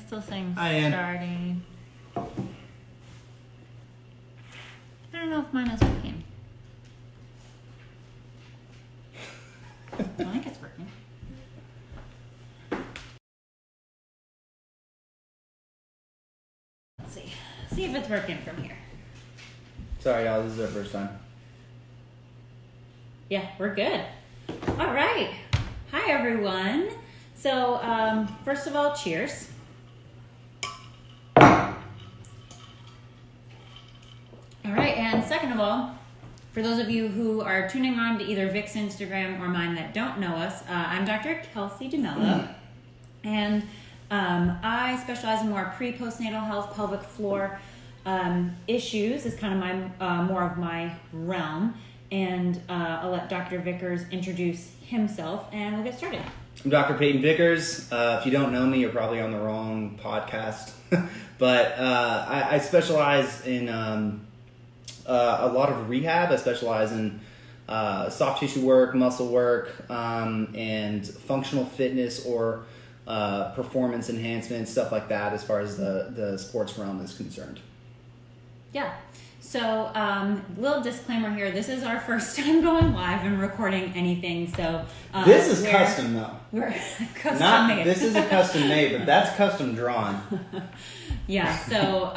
still saying Hi, Ann. starting. I don't know if mine is working. I think it's working. Let's see. See if it's working from here. Sorry, y'all. This is our first time. Yeah, we're good. All right. Hi, everyone. So, first of all, cheers. All right, and second of all, for those of you who are tuning on to either Vic's Instagram or mine that don't know us, I'm Dr. Kelsey DeMello, and I specialize in more pre-postnatal health, pelvic floor issues is kind of my more of my realm, and I'll let Dr. Vickers introduce himself, and we'll get started. I'm Dr. Peyton Vickers. If you don't know me, you're probably on the wrong podcast. But I specialize in a lot of rehab. I specialize in soft tissue work, muscle work, and functional fitness or performance enhancement, stuff like that as far as the sports realm is concerned. Yeah. So, little disclaimer here. This is our first time going live and recording anything. So this is custom, though. We're custom made. This isn't custom made, but that's custom drawn. Yeah. So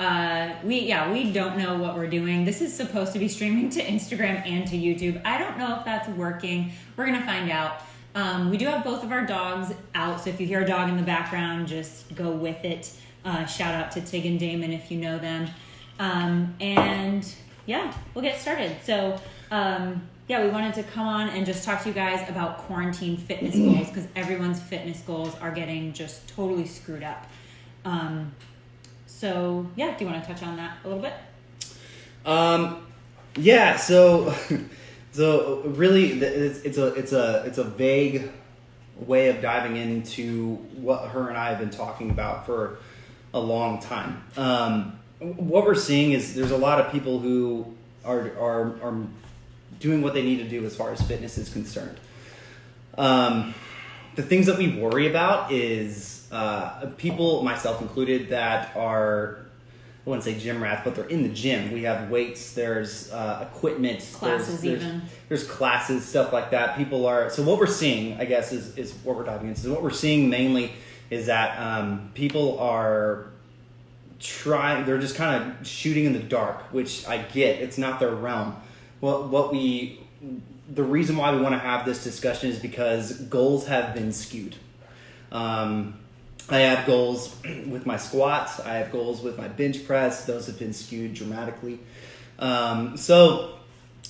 we don't know what we're doing. This is supposed to be streaming to Instagram and to YouTube. I don't know if that's working. We're gonna find out. We do have both of our dogs out, so if you hear a dog in the background, just go with it. Shout out to Tig and Damon if you know them. And yeah, we'll get started. So, we wanted to come on and just talk to you guys about quarantine fitness goals because everyone's fitness goals are getting just totally screwed up. Do you want to touch on that a little bit? So really, it's a vague way of diving into what her and I have been talking about for a long time. What we're seeing is there's a lot of people who are doing what they need to do as far as fitness is concerned. The things that we worry about is people, myself included, that are, I wouldn't say gym rats, but they're in the gym. We have weights, there's equipment, there's classes, stuff like that. People are, so what we're seeing, I guess, is what we're diving into. So what we're seeing mainly is that people are they're just kind of shooting in the dark, which I get. It's not their realm. The reason why we want to have this discussion is because goals have been skewed. I have goals with my squats. I have goals with my bench press. Those have been skewed dramatically. So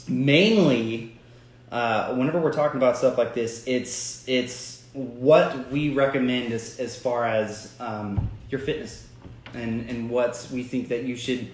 mainly, whenever we're talking about stuff like this, it's what we recommend as far as your fitness and what we think that you should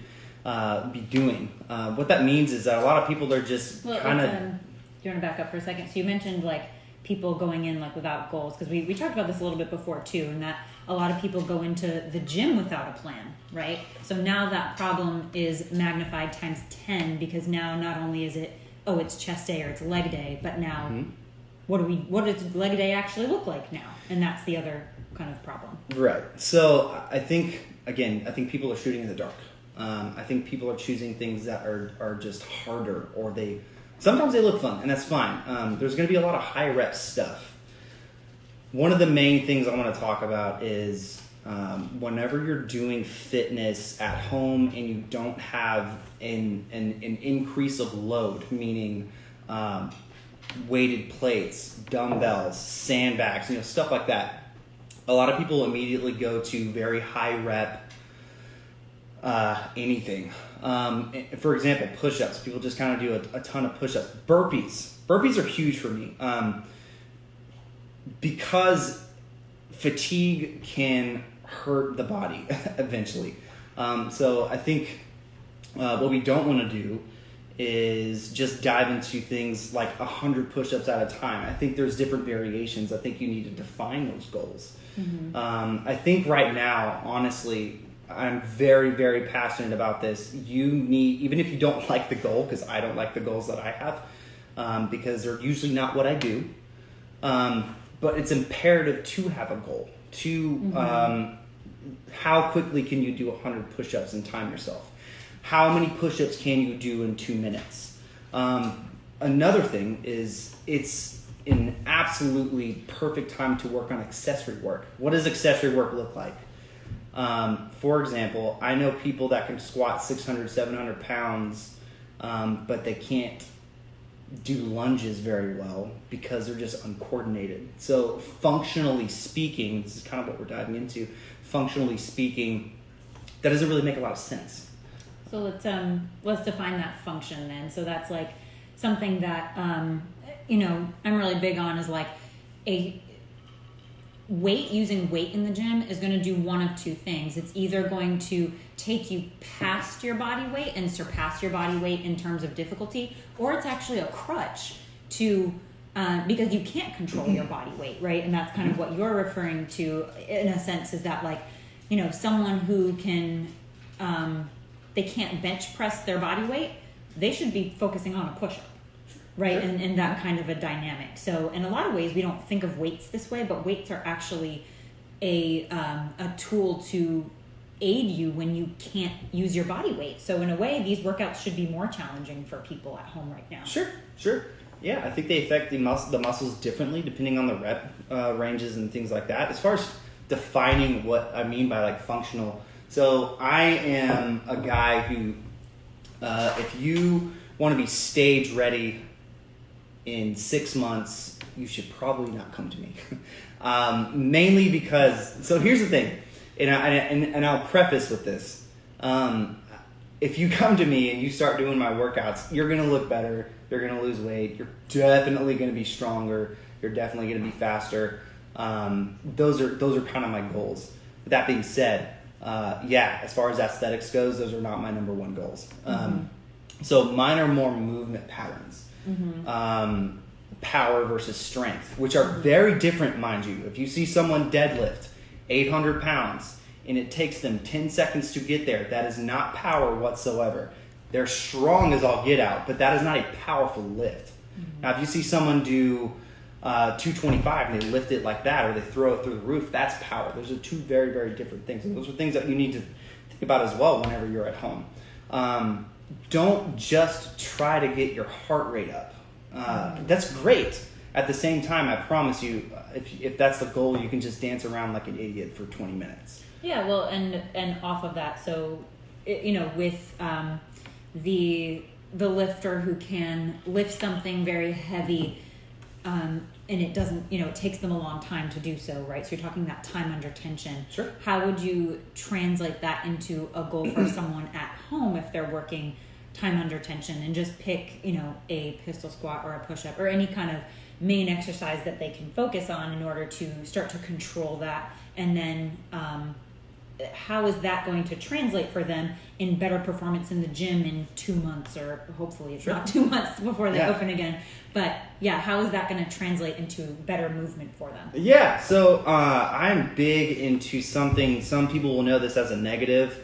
be doing. What that means is that a lot of people are just kind of... Do you want to back up for a second? So you mentioned like people going in like without goals, because we talked about this a little bit before too, and that a lot of people go into the gym without a plan, right? So now that problem is magnified times 10 because now not only is it, it's chest day or it's leg day, but now what does leg day actually look like now? And that's the other kind of problem. Right. So I think people are shooting in the dark. I think people are choosing things that are just harder, or sometimes they look fun, and that's fine. There's going to be a lot of high rep stuff. One of the main things I want to talk about is whenever you're doing fitness at home and you don't have an increase of load, meaning weighted plates, dumbbells, sandbags, stuff like that. A lot of people immediately go to very high rep anything. For example, push-ups. People just kind of do a ton of push-ups. Burpees are huge for me because fatigue can hurt the body eventually. So I think what we don't want to do is just dive into things like 100 push-ups at a time. I think there's different variations. I think you need to define those goals. Mm-hmm. I think right now, honestly, I'm very, very passionate about this. You need, even if you don't like the goal, because I don't like the goals that I have, because they're usually not what I do. But it's imperative to have a goal, to how quickly can you do 100 push-ups and time yourself? How many push-ups can you do in 2 minutes? Another thing is it's an absolutely perfect time to work on accessory work. What does accessory work look like? For example, I know people that can squat 600, 700 pounds, but they can't do lunges very well because they're just uncoordinated. So functionally speaking, this is kind of what we're diving into, functionally speaking, that doesn't really make a lot of sense. So let's define that function then. So that's like something that, you know, I'm really big on is like using weight in the gym is going to do one of two things. It's either going to take you past your body weight and surpass your body weight in terms of difficulty, or it's actually a crutch to, because you can't control your body weight, right? And that's kind of what you're referring to in a sense, is that like, you know, someone who can, they can't bench press their body weight, they should be focusing on a push-up. Right, Sure. and that kind of a dynamic. So in a lot of ways, we don't think of weights this way, but weights are actually a tool to aid you when you can't use your body weight. So in a way, these workouts should be more challenging for people at home right now. Sure. Yeah, I think they affect the muscles differently depending on the rep ranges and things like that. As far as defining what I mean by like functional, so I am a guy who, if you want to be stage ready in 6 months, you should probably not come to me. Mainly because, so here's the thing, and I'll preface with this. If you come to me and you start doing my workouts, you're going to look better, you're going to lose weight, you're definitely going to be stronger, you're definitely going to be faster. Those are kind of my goals. With that being said, as far as aesthetics goes, those are not my number one goals. So mine are more movement patterns. Power versus strength, which are very different, mind you. If you see someone deadlift 800 pounds and it takes them 10 seconds to get there, that is not power whatsoever. They're strong as all get out, but that is not a powerful lift. Now, if you see someone do 225 and they lift it like that, or they throw it through the roof, that's power. Those are two very, very different things. And those are things that you need to think about as well whenever you're at home. Don't just try to get your heart rate up. That's great. At the same time, I promise you, if that's the goal, you can just dance around like an idiot for 20 minutes. Yeah, well, and off of that, so, you know, with the lifter who can lift something very heavy, and it doesn't, you know, it takes them a long time to do so, right? So you're talking that time under tension. Sure. How would you translate that into a goal for someone at home if they're working time under tension, and just pick, you know, a pistol squat or a push-up or any kind of main exercise that they can focus on in order to start to control that? And then how is that going to translate for them in better performance in the gym in 2 months, or hopefully it's not 2 months before they open again, but yeah, how is that going to translate into better movement for them? Yeah, so I'm big into something, some people will know this as a negative,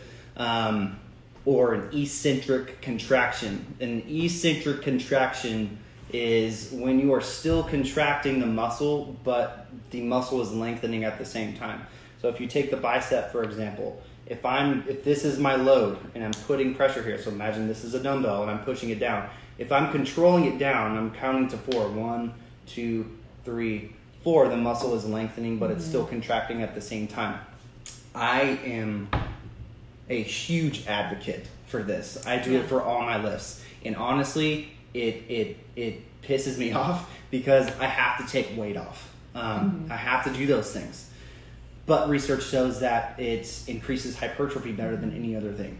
or an eccentric contraction. An eccentric contraction is when you are still contracting the muscle, but the muscle is lengthening at the same time. So if you take the bicep, for example, if this is my load and I'm putting pressure here, so imagine this is a dumbbell and I'm pushing it down. If I'm controlling it down, I'm counting to 4. 1, 2, 3, 4. The muscle is lengthening, but it's still contracting at the same time. I am a huge advocate for this. I do it for all my lifts, and honestly, it pisses me off because I have to take weight off. I have to do those things, but research shows that it increases hypertrophy better than any other thing.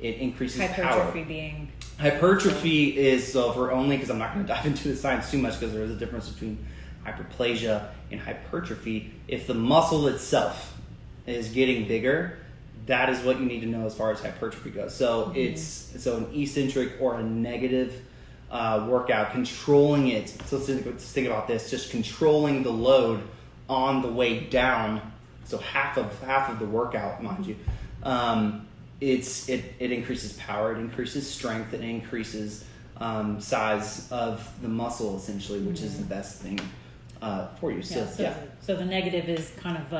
It increases hypertrophy power. Being Hypertrophy is, so for only, because I'm not going to dive into the science too much because there is a difference between hyperplasia and hypertrophy. If the muscle itself is getting bigger, that is what you need to know as far as hypertrophy goes. So it's an eccentric or a negative workout, controlling it. So let's think about this: just controlling the load on the way down. So half of the workout, mind you. It increases power, it increases strength, it increases size of the muscle essentially, which is the best thing for you. So the negative is kind of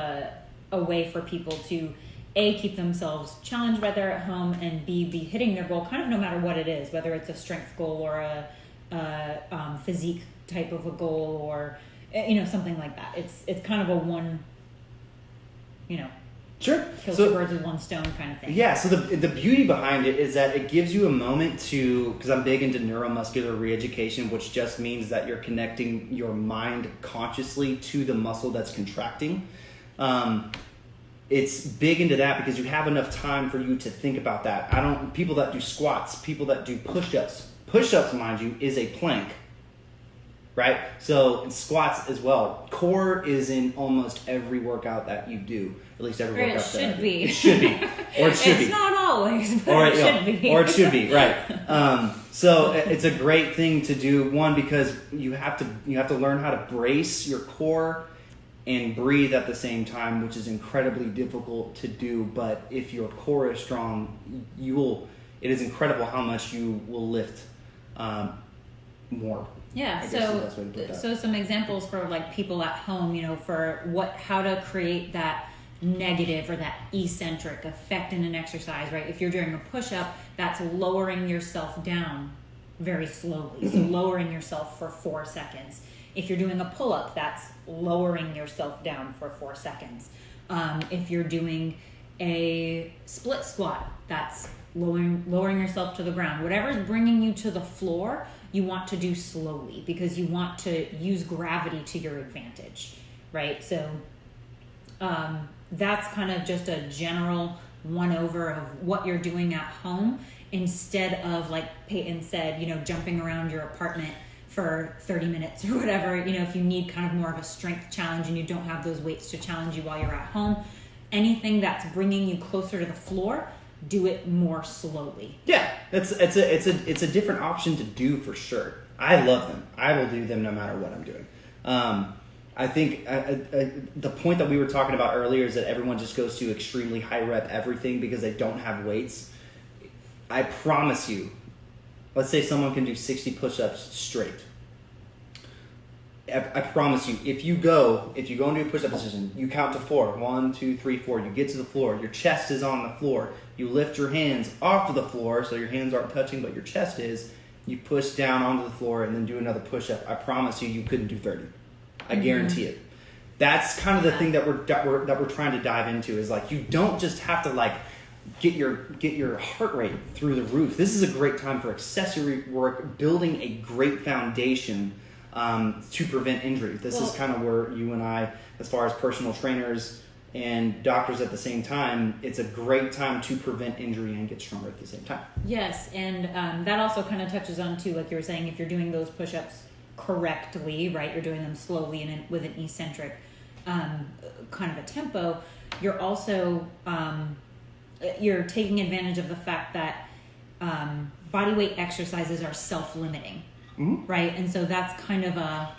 a way for people to A, keep themselves challenged while they're at home, and B, be hitting their goal kind of no matter what it is, whether it's a strength goal or a physique type of a goal, or something like that. It's kind of a one, Sure. kill two birds with one stone kind of thing. Yeah, so the beauty behind it is that it gives you a moment to, because I'm big into neuromuscular reeducation, which just means that you're connecting your mind consciously to the muscle that's contracting. It's big into that because you have enough time for you to think about that. People that do squats, people that do push-ups, mind you, is a plank, right? So in squats as well. Core is in almost every workout that you do. At least every workout that I do. It should be. Or it should be. It's not always, but it should be. Or it should be, right. So it's a great thing to do, one, because you have to learn how to brace your core and breathe at the same time, which is incredibly difficult to do. But if your core is strong, it is incredible how much you will lift more. Yeah, so some examples for like people at home, for how to create that negative or that eccentric effect in an exercise, right? If you're doing a push-up, that's lowering yourself down very slowly. So lowering yourself for 4 seconds. If you're doing a pull-up, that's lowering yourself down for 4 seconds. If you're doing a split squat, that's lowering yourself to the ground. Whatever's bringing you to the floor, you want to do slowly because you want to use gravity to your advantage, right? So that's kind of just a general one-over of what you're doing at home instead of, like Peyton said, jumping around your apartment for 30 minutes or whatever. If you need kind of more of a strength challenge and you don't have those weights to challenge you while you're at home, anything that's bringing you closer to the floor, do it more slowly. Yeah, it's a different option to do for sure. I love them. I will do them no matter what I'm doing. I think the point that we were talking about earlier is that everyone just goes to extremely high rep everything because they don't have weights. I promise you, let's say someone can do 60 push-ups straight. I promise you, if you go into a push-up position, you count to 4. 1, 2, 3, 4. You get to the floor. Your chest is on the floor. You lift your hands off of the floor so your hands aren't touching, but your chest is. You push down onto the floor and then do another push-up. I promise you couldn't do 30. I guarantee it. That's kind of the thing that we're trying to dive into is like you don't just have to like get your heart rate through the roof. This is a great time for accessory work, building a great foundation to prevent injury. This is kind of where you and I, as far as personal trainers and doctors at the same time, it's a great time to prevent injury and get stronger at the same time. Yes, and that also kind of touches on too, like you were saying, if you're doing those push-ups correctly, right, you're doing them slowly and with an eccentric kind of a tempo, you're also you're taking advantage of the fact that body weight exercises are self-limiting, right? And so that's kind of a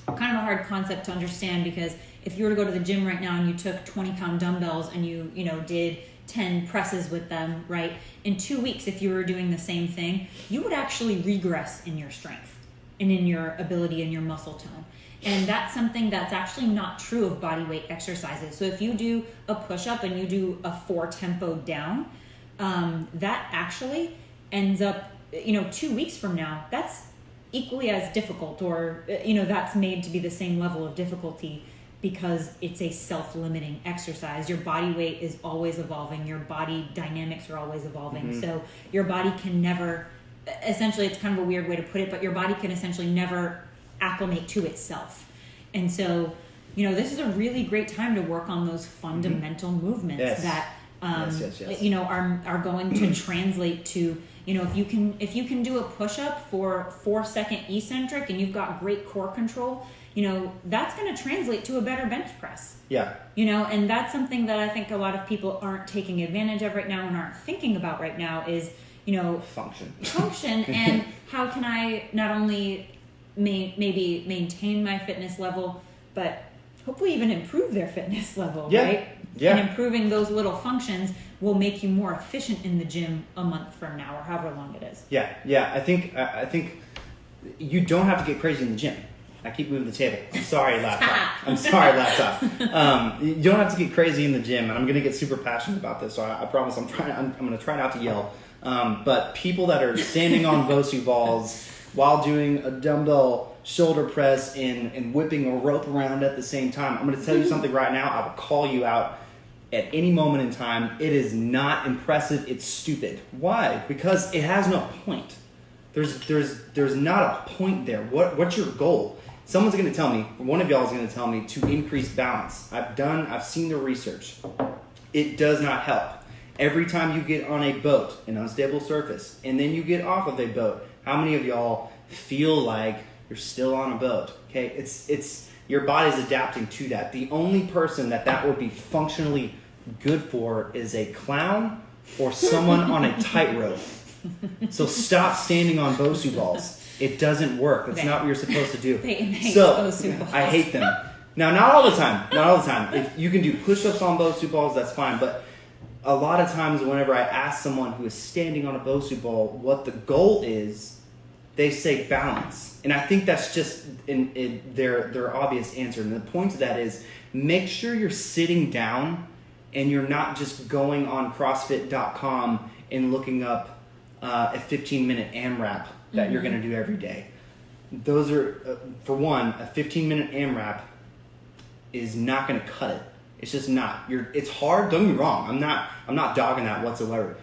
hard concept to understand, because if you were to go to the gym right now and you took 20-pound dumbbells and you did 10 presses with them, right? In 2 weeks, if you were doing the same thing, you would actually regress in your strength and in your ability and your muscle tone. And that's something that's actually not true of body weight exercises. So if you do a push-up and you do a 4 tempo down, that actually ends up, 2 weeks from now, that's equally as difficult, or, that's made to be the same level of difficulty, because it's a self-limiting exercise. Your body weight is always evolving. Your body dynamics are always evolving. So your body can never, essentially, it's kind of a weird way to put it, but your body can essentially never acclimate to itself. And so, this is a really great time to work on those fundamental movements that, are going to translate to, if you can do a push-up for 4-second eccentric and you've got great core control, that's going to translate to a better bench press. Yeah. And that's something that I think a lot of people aren't taking advantage of right now and aren't thinking about right now is, function and how can I not only maybe maintain my fitness level, but hopefully even improve their fitness level, right? Yeah. And improving those little functions will make you more efficient in the gym a month from now or however long it is. Yeah. I think you don't have to get crazy in the gym. I keep moving the table. I'm sorry, laptop. You don't have to get crazy in the gym, and I'm going to get super passionate about this. So I promise I'm going to try not to yell. But people that are standing on Bosu balls while doing a dumbbell shoulder press and whipping a rope around at the same time, I'm going to tell you something right now. I will call you out at any moment in time. It is not impressive. It's stupid. Why? Because it has no point. There's not a point there. What's your goal? Someone's going to tell me, one of y'all is going to tell me to increase balance. I've seen the research. It does not help. Every time you get on a boat, an unstable surface, and then you get off of a boat, how many of y'all feel like you're still on a boat? Okay, it's your body's adapting to that. The only person that would be functionally good for is a clown or someone on a tightrope. So stop standing on Bosu balls. It doesn't work. That's not what you're supposed to do. Bosu balls. I hate them. Now, not all the time. If you can do push-ups on Bosu balls, that's fine. But a lot of times whenever I ask someone who is standing on a Bosu ball what the goal is, they say balance. And I think that's just their obvious answer. And the point of that is make sure you're sitting down and you're not just going on CrossFit.com and looking up a 15-minute AMRAP that you're going to do every day. Those are, for one, a 15-minute AMRAP is not going to cut it. It's just not. It's hard. Don't get me wrong. I'm not dogging that whatsoever.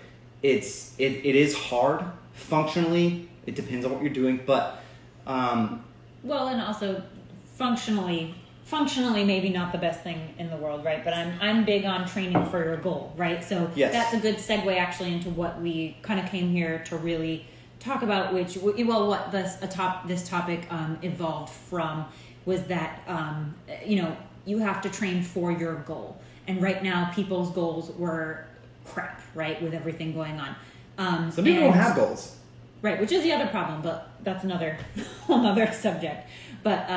It is hard functionally. It depends on what you're doing, but well, and also functionally maybe not the best thing in the world, right? But I'm big on training for your goal, right? So yes. That's a good segue actually into what we kind of came here to really talk about, what this topic evolved from was that you have to train for your goal. And right now people's goals were crap, right? With everything going on. Some people don't have goals. Right, which is the other problem, but that's another whole other subject. But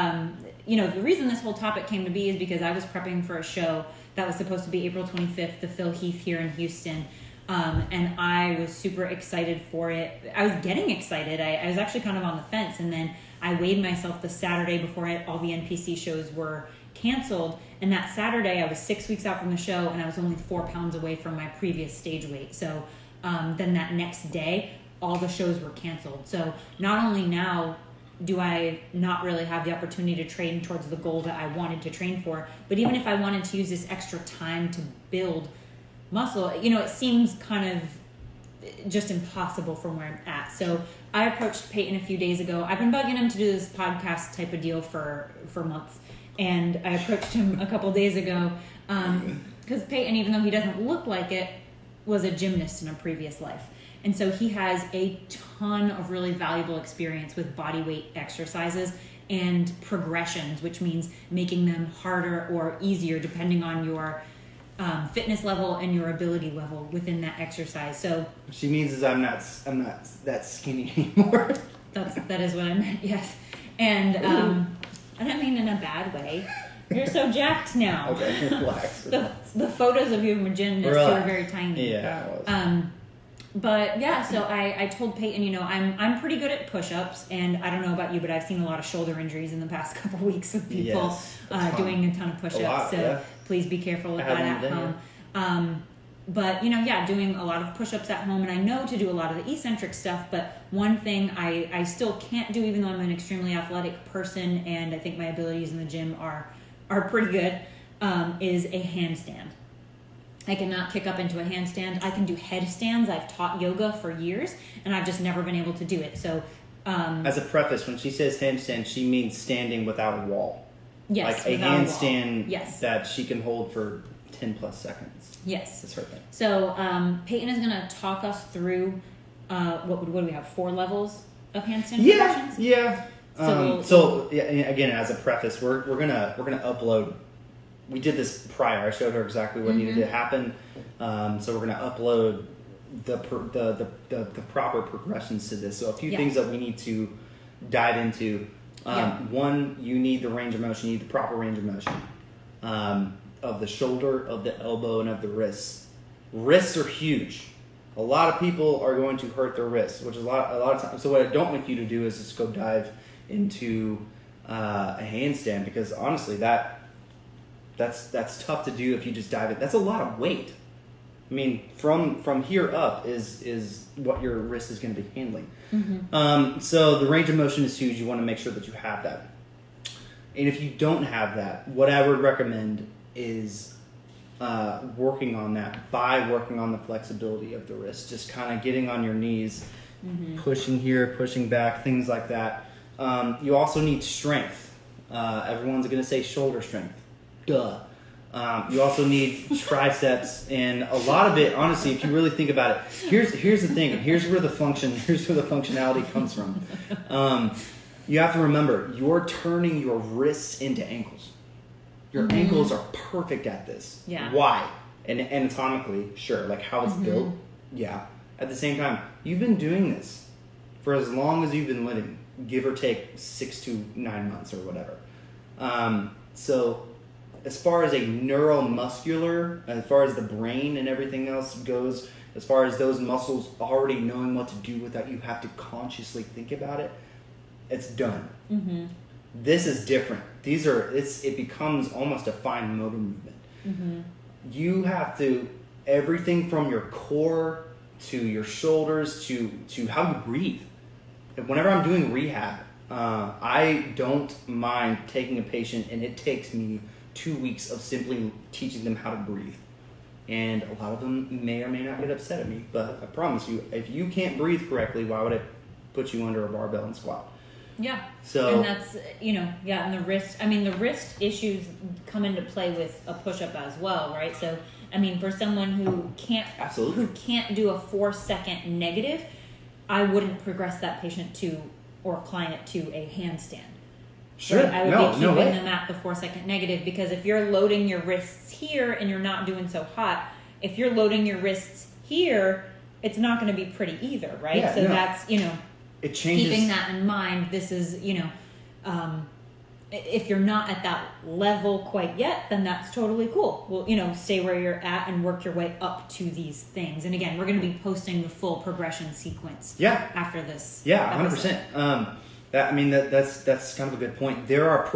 the reason this whole topic came to be is because I was prepping for a show that was supposed to be April 25th, the Phil Heath here in Houston. And I was super excited for it. I was getting excited. I was actually kind of on the fence. And then I weighed myself the Saturday before all the NPC shows were canceled. And that Saturday, I was 6 weeks out from the show, and I was only 4 pounds away from my previous stage weight. So then that next day, all the shows were canceled. So not only now do I not really have the opportunity to train towards the goal that I wanted to train for, but even if I wanted to use this extra time to build muscle, it seems kind of just impossible from where I'm at. So I approached Peyton a few days ago. I've been bugging him to do this podcast type of deal for months. And I approached him a couple days ago because Peyton, even though he doesn't look like it, was a gymnast in a previous life. And so he has a ton of really valuable experience with body weight exercises and progressions, which means making them harder or easier depending on your fitness level and your ability level within that exercise. So what she means is I'm not that skinny anymore. That is what I meant. Yes, and I don't mean in a bad way. You're so jacked now. Okay, relax. The photos of you in gymnast were very tiny. Yeah, it was. But yeah, so I told Peyton, I'm pretty good at push-ups, and I don't know about you, but I've seen a lot of shoulder injuries in the past couple of weeks of people doing a ton of push-ups. Please be careful with that at home. But doing a lot of push-ups at home, and I know to do a lot of the eccentric stuff. But one thing I still can't do, even though I'm an extremely athletic person, and I think my abilities in the gym are pretty good, is a handstand. I cannot kick up into a handstand. I can do headstands. I've taught yoga for years, and I've just never been able to do it. So, as a preface, when she says handstand, she means standing without a wall. Yes, like a handstand yes. that she can hold for 10 plus seconds. Yes, that's her thing. So Peyton is going to talk us through what do we have? 4 levels of handstand progressions? Yeah. So again, as a preface, we're gonna upload. We did this prior. I showed her exactly what needed to happen. So we're going to upload the proper progressions to this. So a few things that we need to dive into. One, you need the range of motion. You need the proper range of motion of the shoulder, of the elbow, and of the wrists. Wrists are huge. A lot of people are going to hurt their wrists, which is a lot of times. So what I don't want you to do is just go dive into a handstand, because honestly, that's tough to do if you just dive in. That's a lot of weight. I mean, from here up is what your wrist is going to be handling. So the range of motion is huge. You want to make sure that you have that. And if you don't have that, what I would recommend is working on that by working on the flexibility of the wrist. Just kind of getting on your knees, pushing here, pushing back, things like that. You also need strength. Everyone's going to say shoulder strength. Duh. You also need triceps, and a lot of it, honestly, if you really think about it, here's the thing. Here's where the functionality comes from. You have to remember, you're turning your wrists into ankles. Your ankles are perfect at this. Yeah. Why? And anatomically, sure, like how it's built, yeah. At the same time, you've been doing this for as long as you've been living, give or take 6 to 9 months or whatever. So as far as a neuromuscular, as far as the brain and everything else goes, as far as those muscles already knowing what to do without you have to consciously think about it, it's done. This is different. It becomes almost a fine motor movement. You have to, everything from your core to your shoulders to how you breathe. Whenever I'm doing rehab, I don't mind taking a patient, and it takes me 2 weeks of simply teaching them how to breathe. And a lot of them may or may not get upset at me, but I promise you, if you can't breathe correctly, why would I put you under a barbell and squat? Yeah. So, and that's, and the wrist issues come into play with a push-up as well, right? So, I mean, for someone who can't do a 4-second negative, I wouldn't progress that patient or client to a handstand. Sure. Right? I would be keeping them at the 4-second negative, because if you're loading your wrists here and you're not doing so hot, if you're loading your wrists here, it's not going to be pretty either, right? Yeah, so that's, it changes. Keeping that in mind, this is, if you're not at that level quite yet, then that's totally cool. Well, stay where you're at and work your way up to these things. And again, we're going to be posting the full progression sequence. After this. Yeah, 100%. That's kind of a good point. There are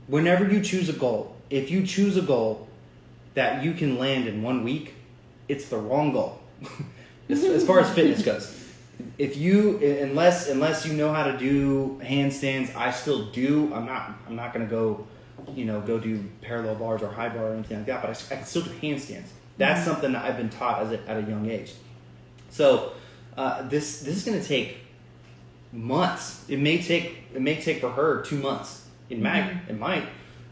whenever you choose a goal, if you choose a goal that you can land in 1 week, it's the wrong goal. as far as fitness goes. If you, unless you know how to do handstands, I still do. I'm not going to go do parallel bars or high bar or anything like that, but I can still do handstands. That's something that I've been taught at a young age. So this is going to take months. It may take for her 2 months. It might,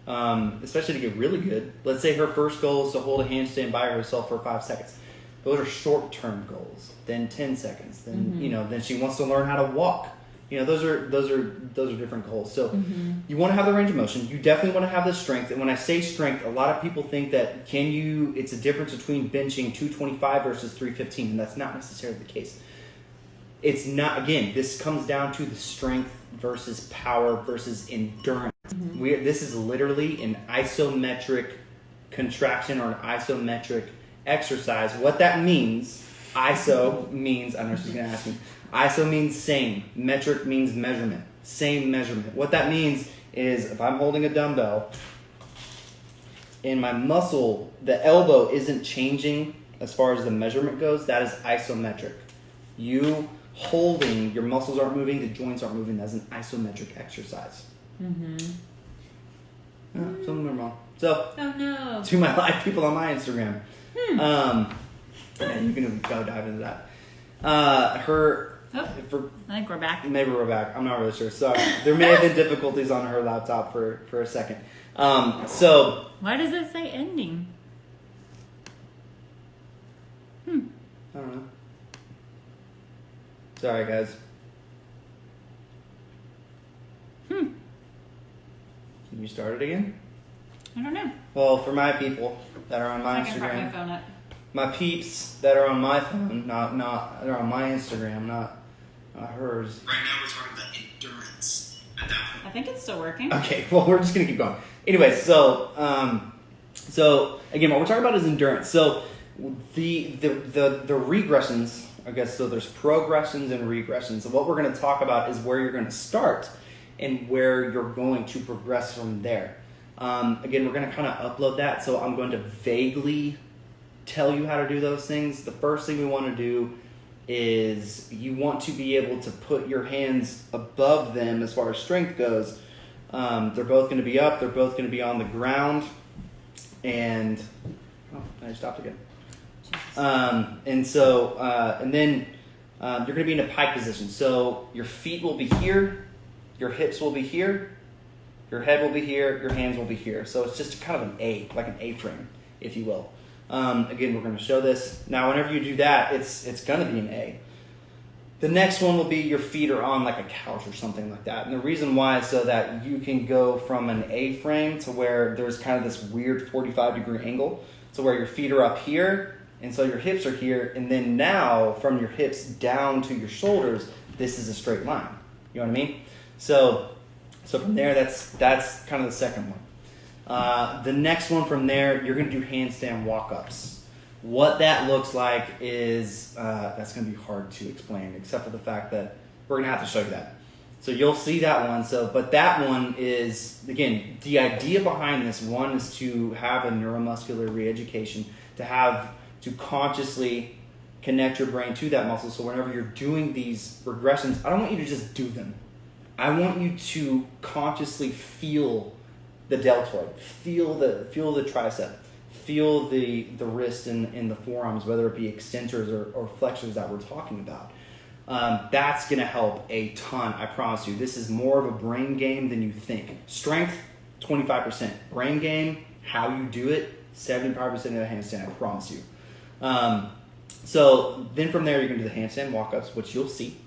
especially to get really good. Let's say her first goal is to hold a handstand by herself for 5 seconds. Those are short-term goals. Then 10 seconds. Then then she wants to learn how to walk. Those are different goals. So you want to have the range of motion. You definitely want to have the strength. And when I say strength, a lot of people think that it's a difference between benching 225 versus 315, and that's not necessarily the case. It's not. Again, this comes down to the strength versus power versus endurance. This is literally an isometric contraction or an isometric exercise. What that means, ISO means, I know she's going to ask me, ISO means same, metric means measurement, same measurement. What that means is if I'm holding a dumbbell and my muscle, the elbow isn't changing as far as the measurement goes, that is isometric. You holding, your muscles aren't moving, the joints aren't moving, that's an isometric exercise. Something went wrong. So, to my live people on my Instagram, you can go dive into that. I think we're back. Maybe we're back. I'm not really sure. Sorry. There may have been difficulties on her laptop for a second. So why does it say ending? I don't know. Sorry, guys. Can you start it again? I don't know. Well, for my people that are on my Instagram, I can my phone up. My peeps that are on my phone, not they're on my Instagram, not hers. Right now we're talking about endurance at that point. I think it's still working. Okay, well we're just gonna keep going. Anyway, so again, what we're talking about is endurance. So the regressions I guess, so there's progressions and regressions. And what we're going to talk about is where you're going to start and where you're going to progress from there. Again, we're going to kind of upload that, so I'm going to vaguely tell you how to do those things. The first thing we want to do is you want to be able to put your hands above them as far as strength goes. They're both going to be up. They're both going to be on the ground. And I stopped again. And then you're going to be in a pike position. So your feet will be here, your hips will be here, your head will be here, your hands will be here. So it's just kind of an A, like an A-frame, if you will. Again, we're going to show this. Now, whenever you do that, it's going to be an A. The next one will be your feet are on like a couch or something like that. And the reason why is so that you can go from an A-frame to where there's kind of this weird 45-degree angle. So where your feet are up here, and so your hips are here, and then now from your hips down to your shoulders, this is a straight line. You know what I mean? So from there, that's kind of the second one. The next one from there, you're going to do handstand walk-ups. What that looks like is, that's going to be hard to explain, except for the fact that we're going to have to show you that. So you'll see that one. But that one is, again, the idea behind this one is to have a neuromuscular re-education, to consciously connect your brain to that muscle. So whenever you're doing these regressions, I don't want you to just do them. I want you to consciously feel the deltoid, feel the tricep, feel the wrist and the forearms, whether it be extensors or flexors that we're talking about. That's going to help a ton, I promise you. This is more of a brain game than you think. Strength, 25%. Brain game, how you do it, 75% of the handstand, I promise you. So then from there, you're going to do the handstand walk-ups, which you'll see.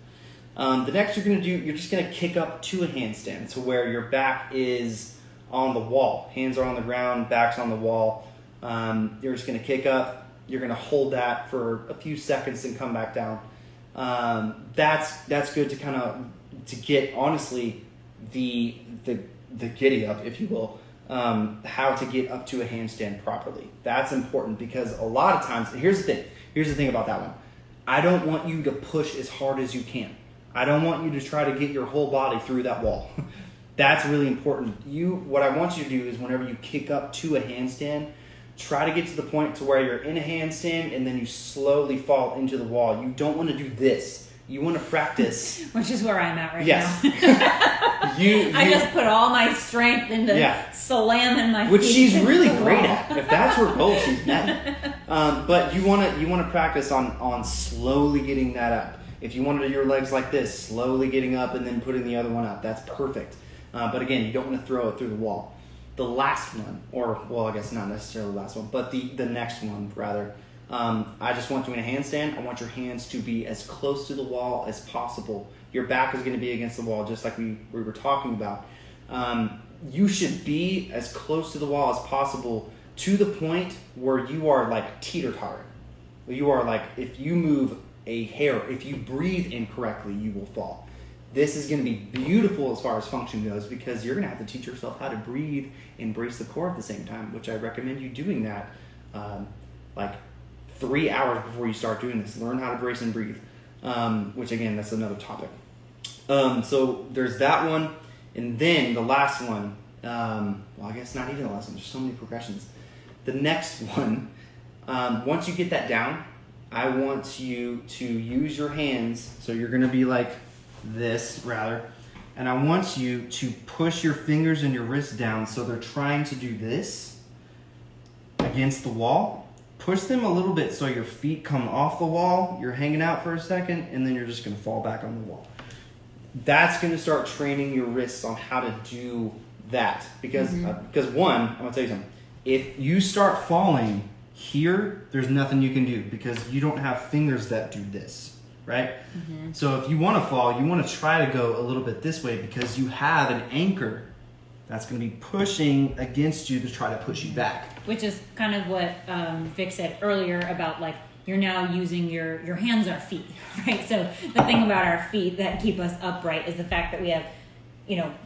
The next you're just going to kick up to a handstand to where your back is on the wall. Hands are on the ground, back's on the wall. You're just going to kick up. You're going to hold that for a few seconds and come back down. That's good to get, honestly, the giddy up, if you will, how to get up to a handstand properly. That's important because a lot of times, here's the thing about that one. I don't want you to push as hard as you can. I don't want you to try to get your whole body through that wall. That's really important. What I want you to do is whenever you kick up to a handstand, try to get to the point to where you're in a handstand and then you slowly fall into the wall. You don't want to do this. You want to practice. Which is where I'm at right now. I just put all my strength into slamming my feet. Which she's really great at. If that's her goal, she's met. But you want to practice on slowly getting that up. If you want to do your legs like this, slowly getting up and then putting the other one up, that's perfect. But again, you don't want to throw it through the wall. The last one, I guess not necessarily the last one, but the next one rather. I just want you in a handstand. I want your hands to be as close to the wall as possible. Your back is going to be against the wall, just like we were talking about. You should be as close to the wall as possible to the point where you are like teeter-tottering. You are like, if you move a hair, if you breathe incorrectly, you will fall. This is going to be beautiful as far as function goes because you're going to have to teach yourself how to breathe and brace the core at the same time, which I recommend you doing that like 3 hours before you start doing this. Learn how to brace and breathe, which again, that's another topic. So there's that one. And then the last one, I guess not even the last one. There's so many progressions. The next one, once you get that down, I want you to use your hands. So you're going to be like this, rather. And I want you to push your fingers and your wrists down so they're trying to do this against the wall. Push them a little bit so your feet come off the wall. You're hanging out for a second, and then you're just going to fall back on the wall. That's going to start training your wrists on how to do that. Because one, I'm going to tell you something. If you start falling here, there's nothing you can do because you don't have fingers that do this, right? Mm-hmm. So if you want to fall, you want to try to go a little bit this way because you have an anchor that's going to be pushing against you to try to push you back. Which is kind of what Vic said earlier about like you're now using your hands are feet, right? So the thing about our feet that keep us upright is the fact that we have,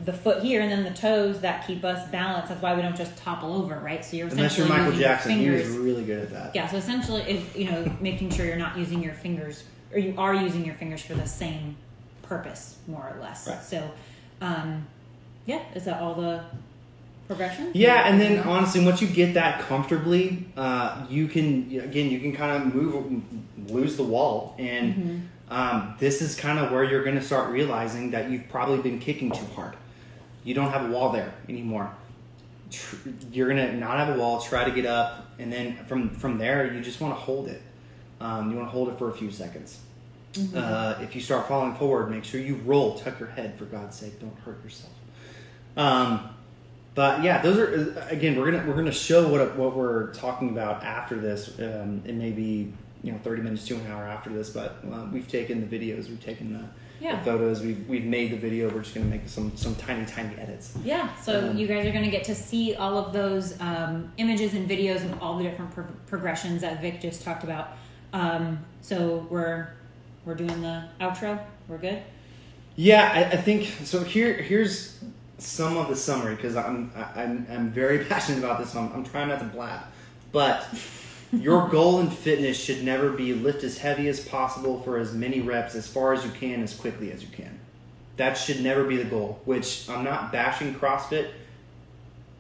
the foot here and then the toes that keep us balanced. That's why we don't just topple over, right? So you're unless you're Michael Jackson, he was really good at that. Yeah, so essentially, if making sure you're not using your fingers or you are using your fingers for the same purpose, more or less. Right. So, yeah, is that all the progression? Yeah, and then honestly, once you get that comfortably, you can kind of lose the wall, and this is kind of where you're going to start realizing that you've probably been kicking too hard. You don't have a wall there anymore. You're going to not have a wall. Try to get up, and then from there, you just want to hold it. You want to hold it for a few seconds. If you start falling forward, make sure you roll, tuck your head, for God's sake, don't hurt yourself. But yeah, those are, again, we're gonna show what we're talking about after this. It may be 30 minutes to an hour after this, but we've taken the videos, we've taken the photos, we've made the video. We're just gonna make some tiny edits. Yeah, so you guys are gonna get to see all of those images and videos of all the different progressions that Vic just talked about. So we're doing the outro. We're good. Yeah, I think so. Here's some of the summary, because I'm very passionate about this. So I'm trying not to blab, but your goal in fitness should never be lift as heavy as possible for as many reps as far as you can, as quickly as you can. That should never be the goal. Which, I'm not bashing CrossFit,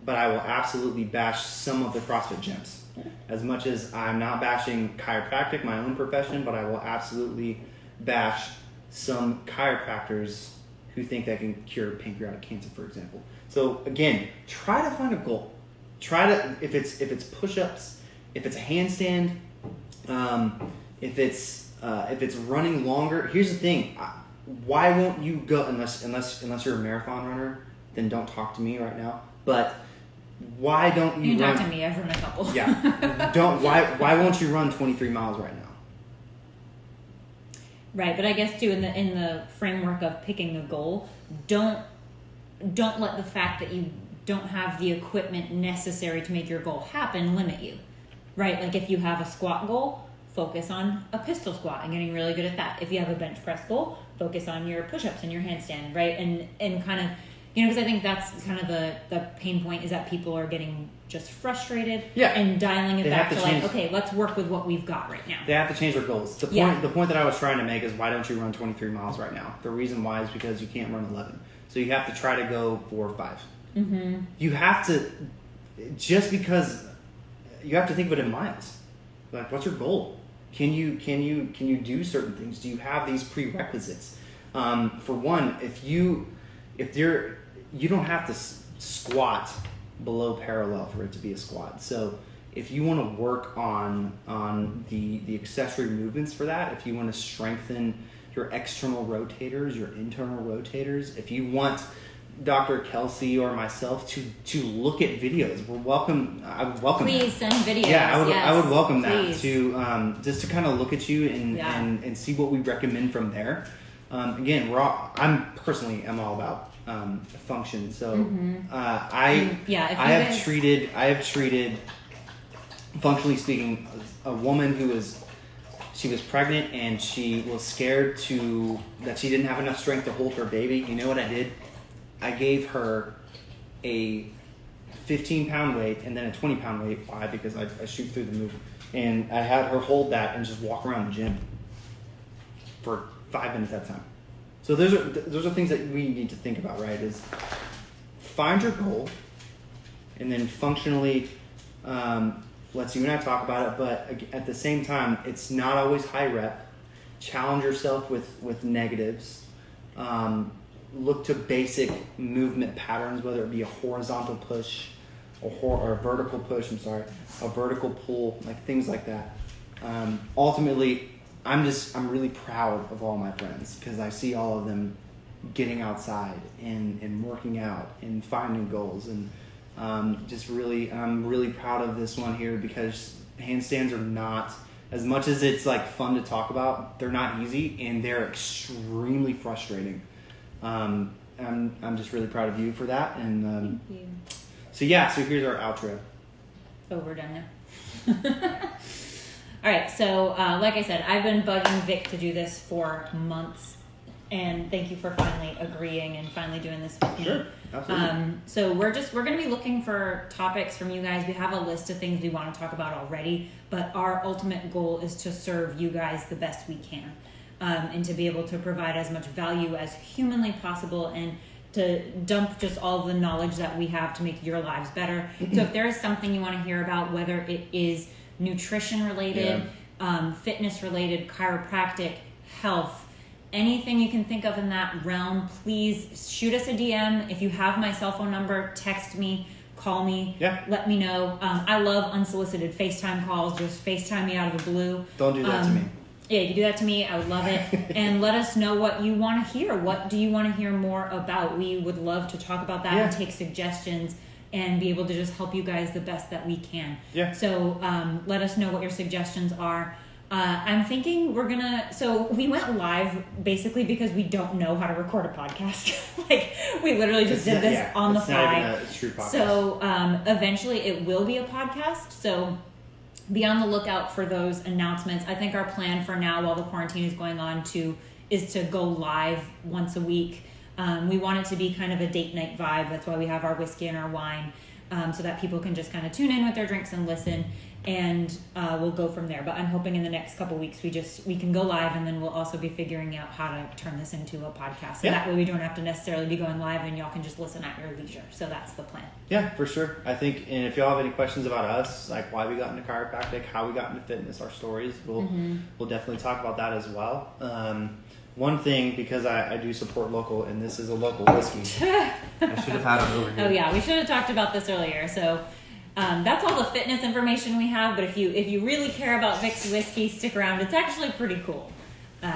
but I will absolutely bash some of the CrossFit gyms. As much as I'm not bashing chiropractic, my own profession, but I will absolutely bash some chiropractors who think they can cure pancreatic cancer, for example. So again, try to find a goal. Try to, if it's push-ups, if it's a handstand, if it's running longer. Here's the thing: why won't you go unless you're a marathon runner? Then don't talk to me right now. But why don't you? You can run, talk to me. I've run a couple. Yeah. Why won't you run 23 miles right now? Right, but I guess too, in the framework of picking a goal, don't let the fact that you don't have the equipment necessary to make your goal happen limit you. Right, like if you have a squat goal, focus on a pistol squat and getting really good at that. If you have a bench press goal, focus on your push-ups and your handstand, right? And kind of, because I think that's kind of the pain point, is that people are getting just frustrated and dialing it back to like, okay, let's work with what we've got right now. They have to change their goals. The point that I was trying to make is, why don't you run 23 miles right now? The reason why is because you can't run 11. So you have to try to go 4 or 5. Mm-hmm. You have to, just because you have to think of it in miles. Like, what's your goal? Can you do certain things? Do you have these prerequisites? For one, if you don't have to squat below parallel for it to be a squat. So if you want to work on the accessory movements for that, if you want to strengthen your external rotators, your internal rotators, if you want Dr. Kelsey or myself to look at videos, I would welcome Please that. send videos. Yeah, I would welcome Please. that to just to kind of look at you and see what we recommend from there. Again, I'm personally all about function. So I have treated, functionally speaking, a woman who was pregnant and she was scared that she didn't have enough strength to hold her baby. You know what I did? I gave her a 15-pound weight and then a 20-pound weight. Why? Because I shoot through the move. And I had her hold that and just walk around the gym for 5 minutes at a time. So those are things that we need to think about, right? Is find your goal, and then functionally, let's you and I talk about it. But at the same time, it's not always high rep. Challenge yourself with negatives. Look to basic movement patterns, whether it be a horizontal push or a vertical push. A vertical pull, like things like that. Ultimately, I'm really proud of all my friends, because I see all of them getting outside and working out and finding goals, and I'm really proud of this one here, because handstands are not, as much as it's like fun to talk about, they're not easy and they're extremely frustrating. I'm just really proud of you for that, and Thank you. So here's our outro. Oh, we're done now. All right, so like I said, I've been bugging Vic to do this for months, and thank you for finally agreeing and finally doing this with me. Sure, absolutely. So we're going to be looking for topics from you guys. We have a list of things we want to talk about already, but our ultimate goal is to serve you guys the best we can. and to be able to provide as much value as humanly possible, and to dump just all the knowledge that we have to make your lives better. So if there is something you want to hear about, whether it is nutrition related, fitness related, chiropractic, health, anything you can think of in that realm, please shoot us a DM. If you have my cell phone number, text me, call me, let me know. I love unsolicited FaceTime calls. Just FaceTime me out of the blue. Don't do that to me. Yeah, you do that to me, I would love it. And let us know what you want to hear. What do you want to hear more about? We would love to talk about that and take suggestions and be able to just help you guys the best that we can. Yeah. So let us know what your suggestions are. I'm thinking so we went live basically because we don't know how to record a podcast. Like, we literally just did this on the fly. Not even a true podcast. So eventually it will be a podcast. So be on the lookout for those announcements. I think our plan for now, while the quarantine is going on, is to go live once a week. We want it to be kind of a date night vibe. That's why we have our whiskey and our wine, so that people can just kind of tune in with their drinks and listen, and we'll go from there. But I'm hoping in the next couple weeks we can go live, and then we'll also be figuring out how to turn this into a podcast. So that way we don't have to necessarily be going live, and y'all can just listen at your leisure. So that's the plan. Yeah, for sure. I think, and if y'all have any questions about us, like why we got into chiropractic, how we got into fitness, our stories, we'll definitely talk about that as well. One thing, because I do support local, and this is a local whiskey. I should have had it over here. Oh yeah, we should have talked about this earlier. So that's all the fitness information we have. But if you really care about Vic's whiskey, stick around. It's actually pretty cool.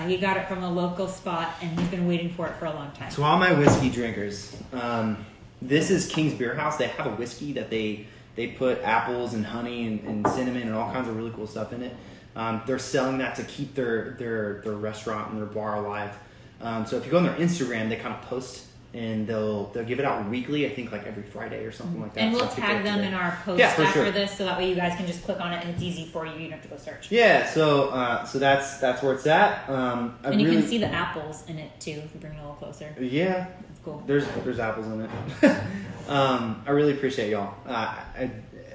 He got it from a local spot, and he's been waiting for it for a long time. So all my whiskey drinkers, this is King's Beer House. They have a whiskey that they put apples and honey and cinnamon and all kinds of really cool stuff in it. They're selling that to keep their restaurant and their bar alive. So if you go on their Instagram, they kind of post, and they'll give it out weekly. I think like every Friday or something like that. And we'll tag them in our post after this, so that way you guys can just click on it and it's easy for you. You don't have to go search. Yeah. So that's where it's at. And you can see the apples in it too if you bring it a little closer. Yeah. That's cool. There's apples in it. I really appreciate y'all.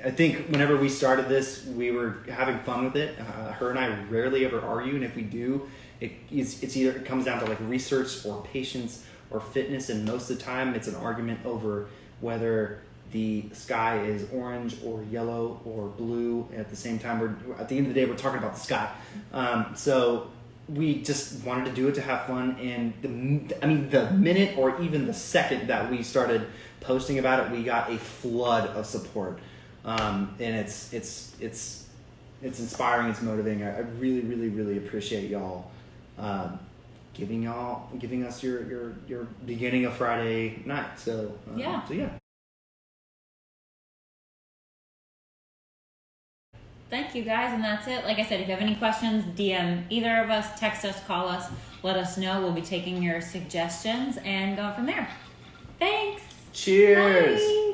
I think whenever we started this, we were having fun with it. Her and I rarely ever argue, and if we do, it comes down to like research or patience or fitness, and most of the time it's an argument over whether the sky is orange or yellow or blue. At the same time, at the end of the day, we're talking about the sky. So we just wanted to do it to have fun, and the minute or even the second that we started posting about it, we got a flood of support. And it's inspiring, it's motivating. I really, really, really appreciate y'all giving us your beginning of Friday night. So yeah. Thank you guys, and that's it. Like I said, if you have any questions, DM either of us, text us, call us, let us know. We'll be taking your suggestions and go from there. Thanks. Cheers. Bye.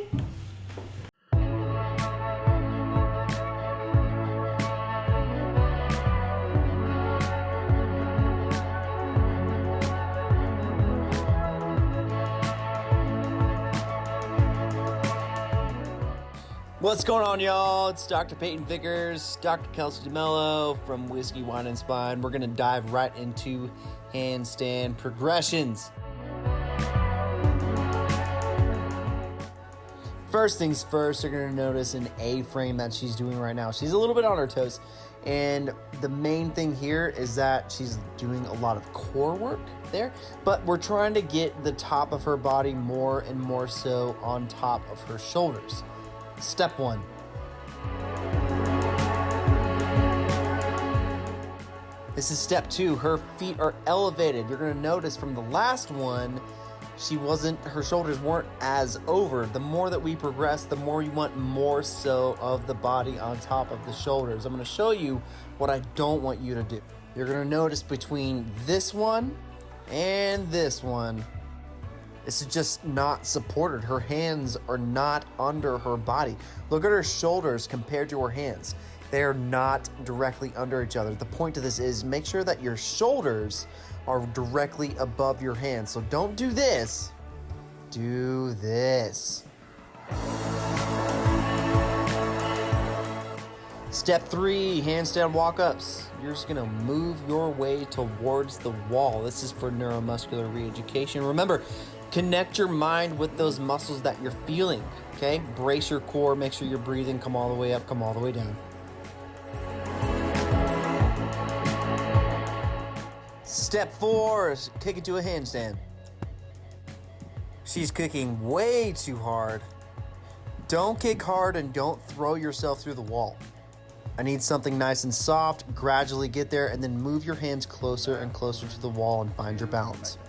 What's going on, y'all? It's Dr. Peyton Vickers, Dr. Kelsey DeMello from Whiskey, Wine, and Spine. We're going to dive right into handstand progressions. First things first, you're going to notice an A-frame that she's doing right now. She's a little bit on her toes, and the main thing here is that she's doing a lot of core work there, but we're trying to get the top of her body more and more so on top of her shoulders. Step 1. This is step 2. Her feet are elevated. You're going to notice from the last one, her shoulders weren't as over. The more that we progress, the more you want more so of the body on top of the shoulders. I'm going to show you what I don't want you to do. You're going to notice between this one and this one, this is just not supported. Her hands are not under her body. Look at her shoulders compared to her hands. They are not directly under each other. The point of this is make sure that your shoulders are directly above your hands. So don't do this. Do this. Step 3, handstand walk-ups. You're just gonna move your way towards the wall. This is for neuromuscular re-education. Remember, connect your mind with those muscles that you're feeling, okay? Brace your core, make sure you're breathing, come all the way up, come all the way down. Step 4 is kick it to a handstand. She's kicking way too hard. Don't kick hard and don't throw yourself through the wall. I need something nice and soft. Gradually get there and then move your hands closer and closer to the wall and find your balance.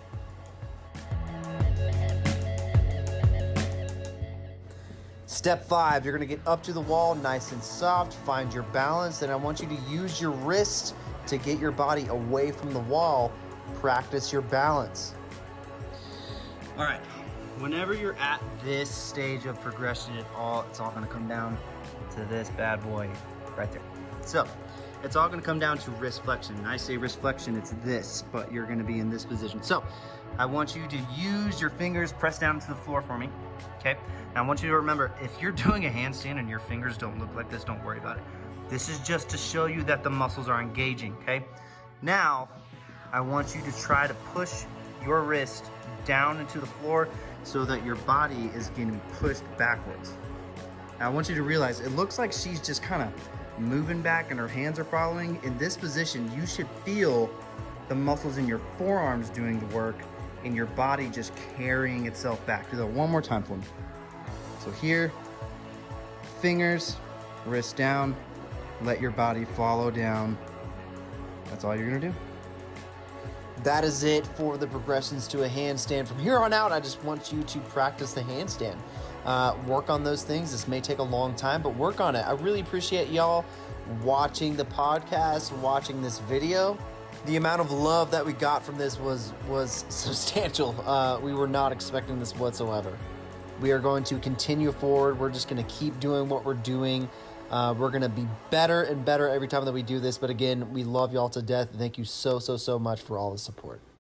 Step 5, you're gonna get up to the wall nice and soft, find your balance, and I want you to use your wrist to get your body away from the wall. Practice your balance. All right, whenever you're at this stage of progression it's all gonna come down to this bad boy right there. So, it's all gonna come down to wrist flexion. And I say wrist flexion, it's this, but you're gonna be in this position. So, I want you to use your fingers, press down to the floor for me, okay? Now I want you to remember, if you're doing a handstand and your fingers don't look like this, don't worry about it. This is just to show you that the muscles are engaging, okay? Now, I want you to try to push your wrist down into the floor so that your body is getting pushed backwards. Now I want you to realize, it looks like she's just kind of moving back and her hands are following. In this position, you should feel the muscles in your forearms doing the work and your body just carrying itself back. Do that one more time for me. So here, fingers, wrist down, let your body follow down. That's all you're gonna do. That is it for the progressions to a handstand. From here on out, I just want you to practice the handstand. Work on those things. This may take a long time, but work on it. I really appreciate y'all watching the podcast, watching this video. The amount of love that we got from this was substantial. We were not expecting this whatsoever. We are going to continue forward. We're just going to keep doing what we're doing. We're going to be better and better every time that we do this. But again, we love y'all to death. Thank you so much for all the support.